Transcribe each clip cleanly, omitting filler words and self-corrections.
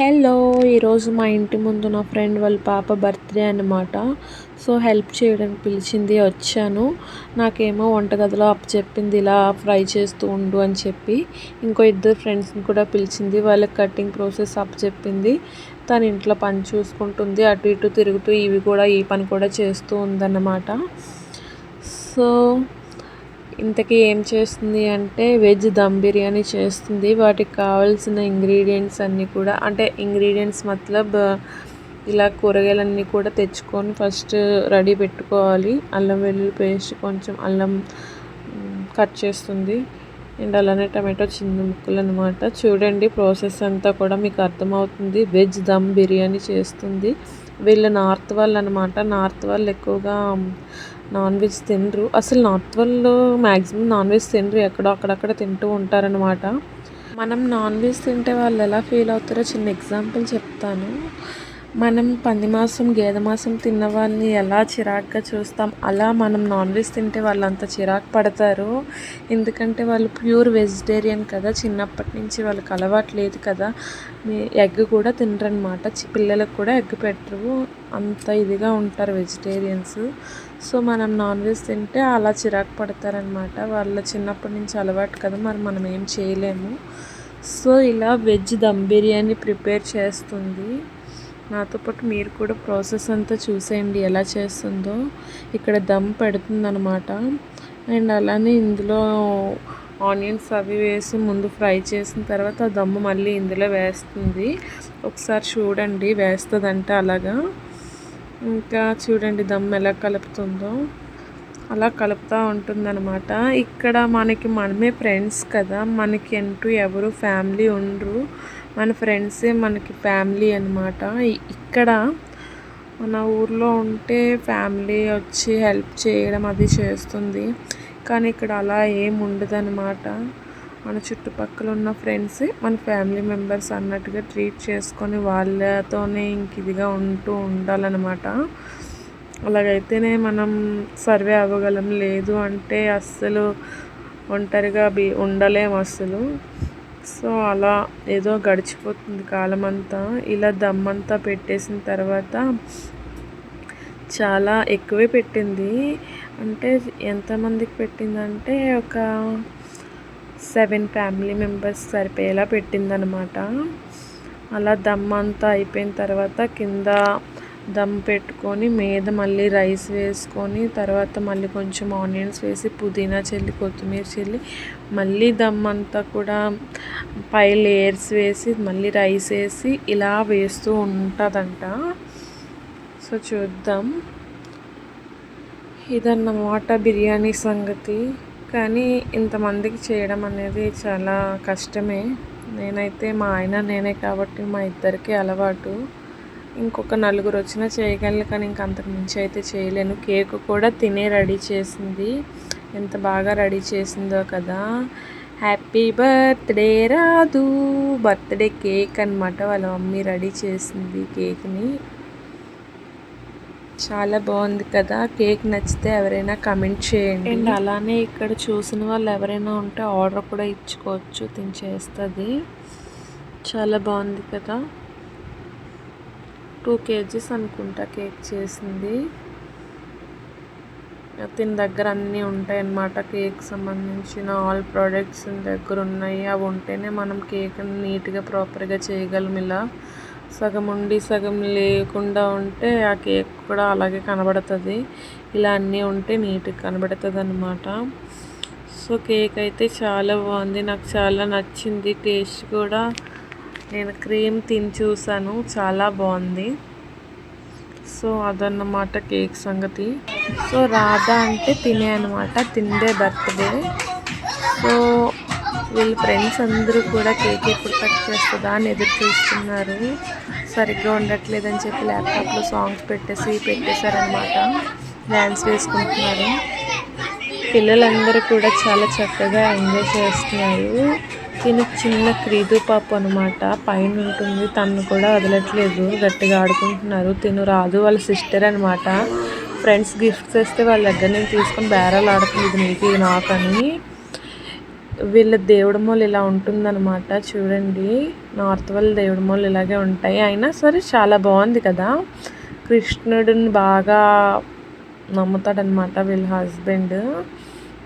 Hello! ఈరోజు మా ఇంటి ముందు నా ఫ్రెండ్ వాళ్ళ పాప బర్త్‌డే అనమాట. సో, హెల్ప్ చేయడానికి పిలిచింది, వచ్చాను. నాకేమో వంటగదిలో అప్పచెప్పింది, ఇలా ఫ్రై చేస్తూ ఉండు అని చెప్పి. ఇంకో ఇద్దరు ఫ్రెండ్స్‌ని కూడా పిలిచింది. వాళ్ళకి కటింగ్ ప్రాసెస్ అప్పచెప్పింది. తను ఇంట్లో పని చూసుకుంటుంది. అటు ఇటు తిరుగుతూ ఈ పని కూడా చేస్తూ ఉందన్నమాట. సో, ఇంతకీ ఏం చేస్తుంది అంటే వెజ్ దమ్ బిర్యానీ చేస్తుంది. వాటికి కావాల్సిన ఇంగ్రీడియంట్స్ అన్నీ కూడా, అంటే ఇంగ్రీడియంట్స్ మతలబ్ ఇలా కూరగాయలన్నీ కూడా తెచ్చుకొని ఫస్ట్ రెడీ పెట్టుకోవాలి. అల్లం వెల్లుల్లి పేస్ట్, కొంచెం అల్లం కట్ చేస్తుంది. అండ్ అలానే టమాటో చిన్న ముక్కలు అనమాట. చూడండి, ప్రాసెస్ అంతా కూడా మీకు అర్థమవుతుంది. వెజ్ దమ్ బిర్యానీ చేస్తుంది. వీళ్ళు నార్త్ వాళ్ళు అనమాట. నార్త్ వాళ్ళు ఎక్కువగా నాన్ వెజ్ తినరు. అసలు నార్త్ వాళ్ళు మ్యాక్సిమం నాన్ వెజ్ తినరు. ఎక్కడో అక్కడక్కడ తింటూ ఉంటారనమాట. మనం నాన్ వెజ్ తింటే వాళ్ళు ఎలా ఫీల్ అవుతారో చిన్న ఎగ్జాంపుల్ చెప్తాను. మనం పంది మాంసం, గేదె మాంసం తిన్న వాళ్ళని ఎలా చిరాకుగా చూస్తాం, అలా మనం నాన్ వెజ్ తింటే వాళ్ళు అంత చిరాకు పడతారు. ఎందుకంటే వాళ్ళు ప్యూర్ వెజిటేరియన్ కదా, చిన్నప్పటి నుంచి వాళ్ళకి అలవాటు లేదు కదా. ఎగ్ కూడా తినరనమాట. పిల్లలకు కూడా ఎగ్ పెట్టరు. అంత ఇదిగా ఉంటారు వెజిటేరియన్స్. సో మనం నాన్ వెజ్ తింటే అలా చిరాకు పడతారనమాట. వాళ్ళ చిన్నప్పటి నుంచి అలవాటు కదా, మరి మనం ఏం చేయలేము. సో ఇలా వెజ్ దమ్ బిర్యానీ ప్రిపేర్ చేస్తుంది. నాతో పాటు మీరు కూడా ప్రాసెస్ అంతా చూసేయండి ఎలా చేస్తుందో. ఇక్కడ దమ్ పెడుతుందనమాట. అండ్ అలానే ఇందులో ఆనియన్స్ అవి వేసి ముందు ఫ్రై చేసిన తర్వాత ఆ దమ్ము మళ్ళీ ఇందులో వేస్తుంది. ఒకసారి చూడండి, వేస్తుందంటే అలాగా. ఇంకా చూడండి దమ్ ఎలా కలుపుతుందో. అలా కలుపుతూ ఉంటుందన్నమాట. ఇక్కడ మనమే ఫ్రెండ్స్ కదా, మనకి అంటూ ఎవరు ఫ్యామిలీ ఉండరు. మన ఫ్రెండ్సే మనకి ఫ్యామిలీ అనమాట. ఇక్కడ మన ఊర్లో ఉంటే ఫ్యామిలీ వచ్చి హెల్ప్ చేయడం అది చేస్తుంది. కానీ ఇక్కడ అలా ఏం ఉండదన్నమాట. మన చుట్టుపక్కల ఉన్న ఫ్రెండ్సే మన ఫ్యామిలీ మెంబర్స్ అన్నట్టుగా ట్రీట్ చేసుకొని వాళ్ళతోనే ఇదిగా ఉండాలన్నమాట. అలాగైతేనే మనం సర్వే అవ్వగలం. లేదు అంటే అస్సలు ఒంటరిగా ఉండలేము అస్సలు. సో అలా ఏదో గడిచిపోతుంది కాలం అంతా. ఇలా దమ్ అంతా పెట్టేసిన తర్వాత చాలా ఎక్కువే పెట్టింది. అంటే ఎంతమందికి పెట్టిందంటే ఒక 7 ఫ్యామిలీ మెంబర్స్ సరిపోయేలా పెట్టిందనమాట. అలా దమ్ అంతా అయిపోయిన తర్వాత కింద దమ్ పెట్టుకొని మీద మళ్ళీ రైస్ వేసుకొని, తర్వాత మళ్ళీ కొంచెం ఆనియన్స్ వేసి, పుదీనా చల్లి, కొత్తిమీర చల్లి, మళ్ళీ దమ్ అంతా కూడా పై లేయర్స్ వేసి మళ్ళీ రైస్ వేసి ఇలా వేస్తూ ఉంటుందంట. సో చూద్దాం. ఇదన్నమాట బిర్యానీ సంగతి. కానీ ఇంతమందికి చేయడం అనేది చాలా కష్టమే. నేనైతే మా ఆయన నేనే కాబట్టి మా ఇద్దరికీ అలవాటు. ఇంకొక 4 వచ్చినా చేయగలను, కానీ అంతకు మించి అయితే చేయలేను. కేక్ కూడా తినే రెడీ చేసింది. ఎంత బాగా రెడీ చేసిందో కదా. హ్యాపీ బర్త్డే రాదు. బర్త్డే కేక్ అనమాట. వాళ్ళ మమ్మీ రెడీ చేసింది కేక్ని. చాలా బాగుంది కదా. కేక్ నచ్చితే ఎవరైనా కమెంట్ చేయండి. అండ్ అలానే ఇక్కడ చూసిన వాళ్ళు ఎవరైనా ఉంటే ఆర్డర్ కూడా ఇచ్చుకోవచ్చు, చేస్తుంది. చాలా బాగుంది కదా. 2 kgs అనుకుంటా కేక్ చేసింది. దీని దగ్గర అన్నీ ఉంటాయి అన్నమాట. కేక్ సంబంధించిన ఆల్ ప్రోడక్ట్స్ దగ్గర ఉన్నాయి. అవి ఉంటేనే మనం కేక్ నీట్గా ప్రాపర్గా చేయగలం. ఇలా సగం ఉండి సగం లేకుండా ఉంటే ఆ కేక్ కూడా అలాగే కనబడుతుంది. ఇలా అన్నీ ఉంటే నీట్గా కనబడుతుంది అన్నమాట. సో కేక్ అయితే చాలా బాగుంది, నాకు చాలా నచ్చింది. టేస్ట్ కూడా నేను క్రీమ్ తిని చూసాను, చాలా బాగుంది. సో అదన్నమాట కేక్ సంగతి. సో రాధా అంటే తినే అనమాట, తిండే బర్త్డే. సో వీళ్ళ ఫ్రెండ్స్ అందరూ కూడా కేక్ ఎప్పుడు కట్ చేస్తుందా అని ఎదురు చూస్తున్నారు. సరిగ్గా ఉండట్లేదని చెప్పి ల్యాప్టాప్లో సాంగ్స్ పెట్టేశారనమాట. డ్యాన్స్ వేసుకుంటున్నారు. పిల్లలందరూ కూడా చాలా చక్కగా ఎంజాయ్ చేస్తున్నారు. తిను చిన్న క్రీదు పాప అనమాట, పైన ఉంటుంది. తను కూడా వదలట్లేదు, గట్టిగా ఆడుకుంటున్నారు. తిను రాదు వాళ్ళ సిస్టర్ అనమాట. ఫ్రెండ్స్ గిఫ్ట్స్ వేస్తే వాళ్ళ దగ్గర నుంచి తీసుకొని బేరాలు ఆడుతుంది, ఇది నీకు ఇది నాకు అని. వీళ్ళ దేవుడి మొలు ఇలా ఉంటుందన్నమాట. చూడండి, నార్త్ వాళ్ళ దేవుడి మొలు ఇలాగే ఉంటాయి. అయినా సరే చాలా బాగుంది కదా. కృష్ణుడిని బాగా నమ్ముతాడనమాట వీళ్ళ హస్బెండ్.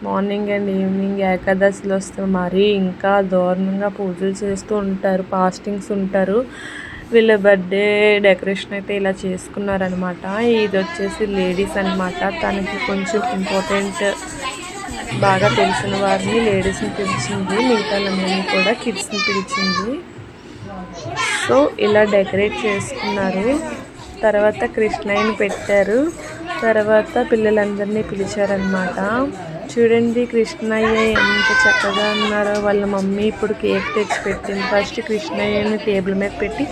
మార్నింగ్ అండ్ ఈవినింగ్ ఏకాదశిలో వస్తే మరీ ఇంకా దారుణంగా పూజలు చేస్తూ ఉంటారు, ఫాస్టింగ్స్ ఉంటారు. వీళ్ళ బర్త్డే డెకరేషన్ అయితే ఇలా చేసుకున్నారనమాట. ఇది వచ్చేసి లేడీస్ అనమాట. తనకి కొంచెం ఇంపార్టెంట్ బాగా తెలిసిన వారిని లేడీస్ని పిలిచింది, మిగతాలందరినీ కూడా కిడ్స్ని పిలిచింది. సో ఇలా డెకరేట్ చేసుకున్నారు. తర్వాత కృష్ణయ్యని పెట్టారు. తర్వాత పిల్లలందరినీ పిలిచారనమాట. చూడండి కృష్ణయ్య ఎంత చక్కగా ఉన్నారో. వాళ్ళ మమ్మీ ఇప్పుడు కేక్ తెచ్చి పెట్టింది. ఫస్ట్ కృష్ణయ్యని టేబుల్ మీద పెట్టి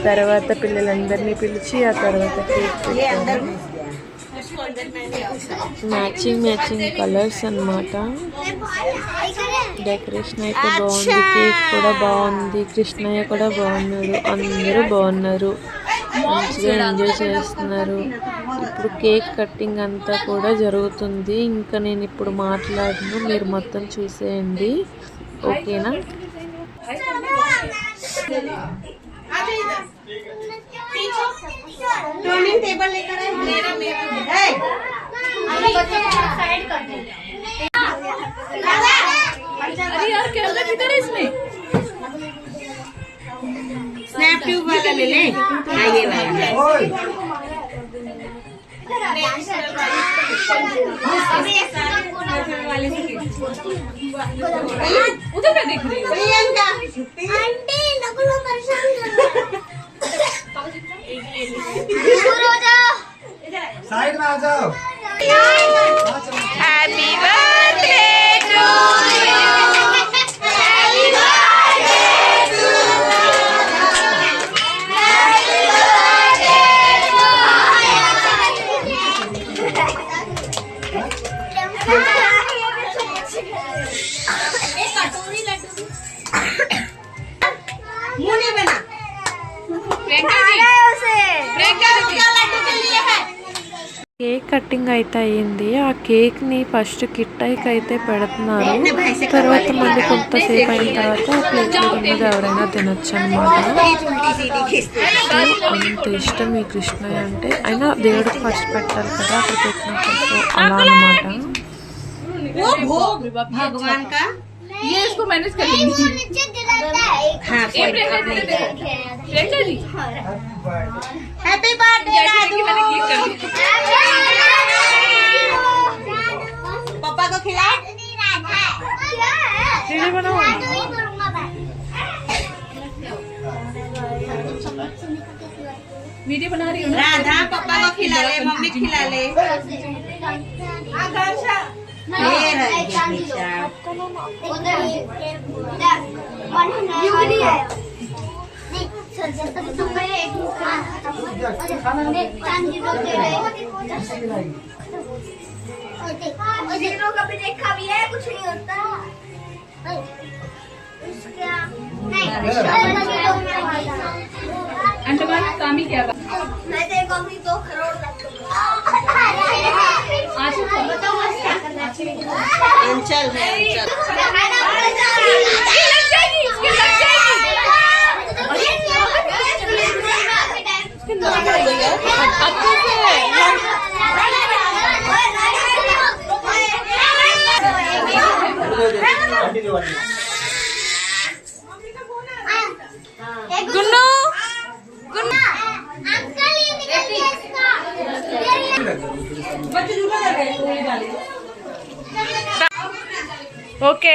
తర్వాత పిల్లలందరినీ పిలిచి ఆ తర్వాత కేక్ పెట్టారు. మ్యాచింగ్ కలర్స్ అన్నమాట. డెకరేషన్ అయితే బాగుంది, కేక్ కూడా బాగుంది, కృష్ణయ్య కూడా బాగున్నారు, అందరూ బాగున్నారు, మంచిగా ఎంజాయ్ చేస్తున్నారు. ఇప్పుడు కేక్ కట్టింగ్ అంతా కూడా జరుగుతుంది. ఇంకా నేను ఇప్పుడు మాట్లాడను, మీరు మొత్తం చూసేయండి, ఓకేనా. टेबल लेकर आए मेरा साइड कर दे। अरे यार कैमरा किधर है इसमें? स्नैप ट्यूब वाला ले ले। हाँ ये वाला। उधर क्या देख रही है? प्रियंका आंटी नकुल परेशान कर रहा है। साइड में आ जाओ। Happy birthday to you, happy birthday to कटोरी लड्डू मुंह नहीं बना। కేక్ కటింగ్ అయితే అయ్యింది. ఆ కేక్ని ఫస్ట్ కిట్టైకి అయితే పెడుతున్నారు. తర్వాత మళ్ళీ కొంతసేపు అయిన తర్వాత ప్లేట్లో ఉన్నది ఎవరైనా తినొచ్చు అనమాట. అంత ఇష్టం ఈ కృష్ణయ్య అంటే. అయినా దేవుడికి ఫస్ట్ పెట్టాలి కదా, అక్కడ పెట్టినప్పుడు అలా అనమాట. भगवान का ये इसको मैनेज कर लेंगे। हाँ हैप्पी बर्थडे पापा को खिला। वीडियो बना रही हूँ। राधा पापा को खिला ले, मम्मी खिला ले। कभी देखा भी है, कुछ नहीं होता। अंडमान काम ही क्या मैं देखो अभी 2 करोड़ चल गुन्नू ఓకే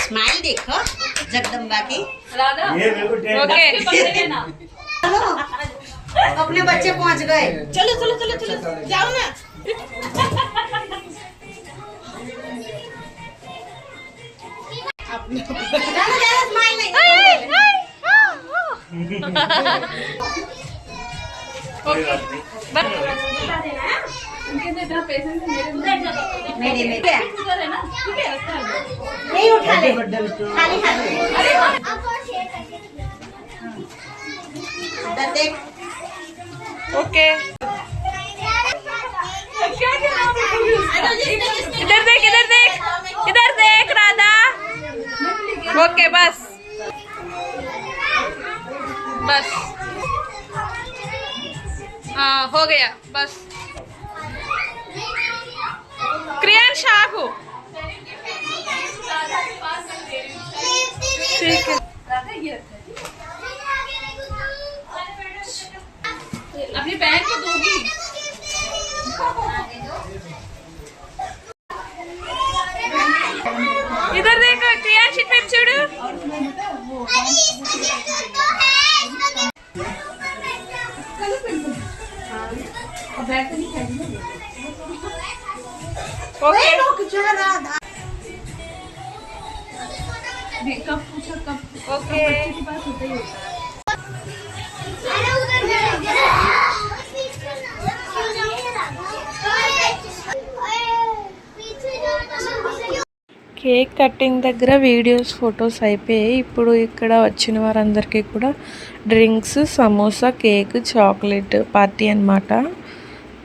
स्माइल देखो जगदम्बा की। ఓకే अपने बच्चे पहुंच गए। चलो चलो चलो चलो जाओ ना। स्माइल नहीं उठा ले खाली हाथ देख ओके इधर देख इधर देख इधर देख राधा। ओके बस बस हाँ हो गया बस। क्रियान शाकू ठीक है अपनी बहन को दोगी। इधर देखो क्रियाशित पे छोड़ो। ओके ओके కేక్ కటింగ్ దగ్గర వీడియోస్ ఫొటోస్ అయిపోయాయి. ఇప్పుడు ఇక్కడ వచ్చిన వారందరికీ కూడా drinks, samosa, cake, chocolate party అన్నమాట.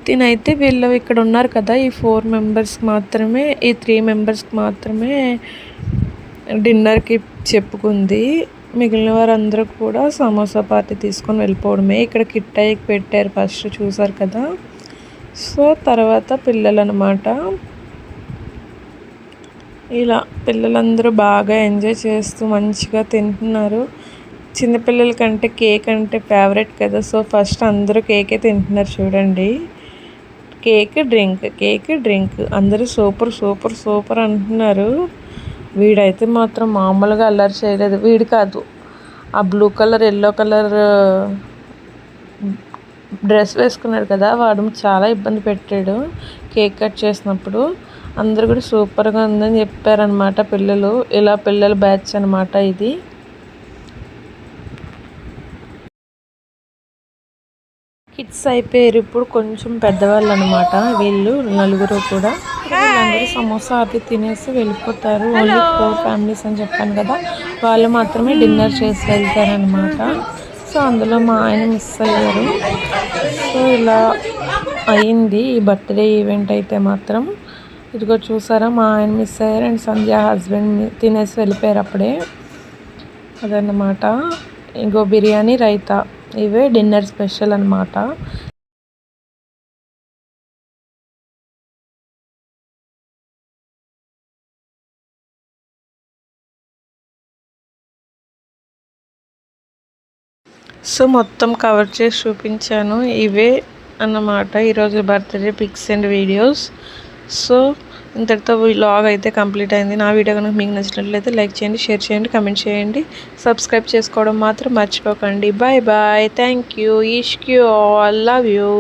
తినైతే వీళ్ళు ఇక్కడ ఉన్నారు కదా, ఈ 4 మెంబర్స్కి మాత్రమే, ఈ 3 మెంబర్స్కి మాత్రమే డిన్నర్కి చెప్పుకుంది. మిగిలిన వారందరూ కూడా సమోసా పార్టీ తీసుకొని వెళ్ళిపోవడమే. ఇక్కడ కిట్టయ్యకి పెట్టారు ఫస్ట్, చూసారు కదా. సో తర్వాత పిల్లలు అన్నమాట. ఇలా పిల్లలందరూ బాగా ఎంజాయ్ చేస్తూ మంచిగా తింటున్నారు. చిన్నపిల్లల కంటే కేక్ అంటే ఫేవరెట్ కదా. సో ఫస్ట్ అందరూ కేకే తింటున్నారు చూడండి. కేక్ డ్రింక్ అందరూ సూపర్ సూపర్ సూపర్ అంటున్నారు. వీడైతే మాత్రం మామూలుగా అల్లరి చేయలేదు. వీడు కాదు, ఆ blue colour yellow colour dress వేసుకున్నాడు కదా, వాడు చాలా ఇబ్బంది పెట్టాడు కేక్ కట్ చేసినప్పుడు. అందరూ కూడా సూపర్గా ఉందని చెప్పారనమాట పిల్లలు. ఇలా పిల్లల బ్యాచ్ అనమాట ఇది. కిడ్స్ అయిపోయారు, ఇప్పుడు కొంచెం పెద్దవాళ్ళు అనమాట వీళ్ళు నలుగురు కూడా. వీళ్ళందరూ సమోసా అది తినేసి వెళ్ళిపోతారు. ఓన్లీ 4 ఫ్యామిలీస్ అని చెప్పాను కదా, వాళ్ళు మాత్రమే డిన్నర్ చేసి వెళ్తారనమాట. సో అందులో మా ఆయన మిస్ అయ్యారు. సో ఇలా అయింది ఈ బర్త్డే ఈవెంట్ అయితే మాత్రం. ఇదిగో చూసారా, మా ఆయన మిస్ అయ్యారు అండ్ సంధ్య హస్బెండ్ తినేసి వెళ్ళిపోయారు అప్పుడే. అదన్నమాట. ఇంకో బిర్యానీ, రైతా, ఇవే డిన్నర్ స్పెషల్ అన్నమాట. సో మొత్తం కవర్ చేసి చూపించాను. ఇవే అన్నమాట ఈరోజు birthday pics and videos. So ఇంతటితో వ్లాగ్ అయితే కంప్లీట్ అయింది. నా వీడియో కనుక మీకు నచ్చినట్లయితే లైక్ చేయండి, షేర్ చేయండి, కమెంట్ చేయండి, సబ్స్క్రైబ్ చేసుకోవడం మాత్రం మర్చిపోకండి. Bye bye, thank you, wish you all, love you.